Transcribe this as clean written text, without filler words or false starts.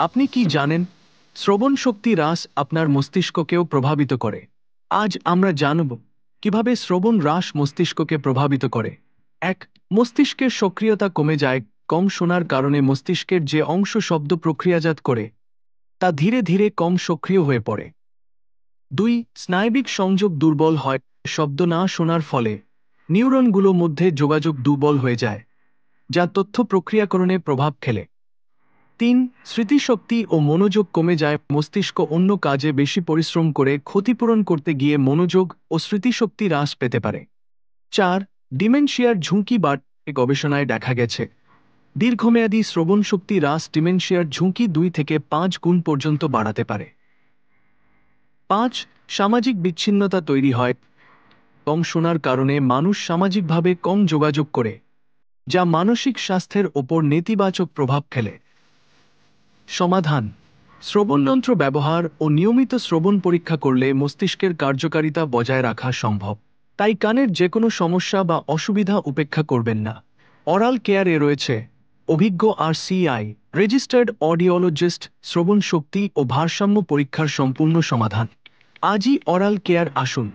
আপনি কি জানেন শ্রবণ শক্তি হ্রাস আপনার মস্তিষ্ককেও প্রভাবিত করে? আজ আমরা জানব কিভাবে শ্রবণ হ্রাস মস্তিষ্ককে প্রভাবিত করে। এক, মস্তিষ্কের সক্রিয়তা কমে যায়। কম শোনার কারণে মস্তিষ্কের যে অংশ শব্দ প্রক্রিয়াজাত করে তা ধীরে ধীরে কম সক্রিয় হয়ে পড়ে। দুই, স্নায়বিক সংযোগ দুর্বল হয়। শব্দ না শোনার ফলে নিউরনগুলোর মধ্যে যোগাযোগ দুর্বল হয়ে যায়, যা তথ্য প্রক্রিয়াকরণে প্রভাব ফেলে। তিন, স্মৃতিশক্তি ও মনোযোগ কমে যায়। মস্তিষ্ক অন্য কাজে বেশি পরিশ্রম করে ক্ষতিপূরণ করতে গিয়ে মনোযোগ ও স্মৃতিশক্তি হ্রাস পেতে পারে। চার, ডিমেনশিয়ার ঝুঁকি বাড়ে। গবেষণায় দেখা গেছে দীর্ঘমেয়াদী শ্রবণ শক্তি হ্রাস ডিমেনশিয়ার ঝুঁকি 2 থেকে 5 গুণ পর্যন্ত বাড়াতে পারে। পাঁচ, সামাজিক বিচ্ছিন্নতা তৈরি হয়। কম শোনার কারণে মানুষ সামাজিকভাবে কম যোগাযোগ করে, যা মানসিক স্বাস্থ্যের ওপর নেতিবাচক প্রভাব ফেলে। সমাধান: শ্রবণযন্ত্র ব্যবহার ও নিয়মিত শ্রবণ পরীক্ষা করলে মস্তিষ্কের কার্যকারিতা বজায় রাখা সম্ভব। তাই কানের যে কোনো সমস্যা বা অসুবিধা উপেক্ষা করবেন না। অরাল কেয়ারে রয়েছে অভিজ্ঞ RCI রেজিস্টার্ড অডিওলজিস্ট শ্রবণ শক্তি ও ভারসাম্য পরীক্ষার সম্পূর্ণ সমাধান। আজই অরাল কেয়ার আসুন।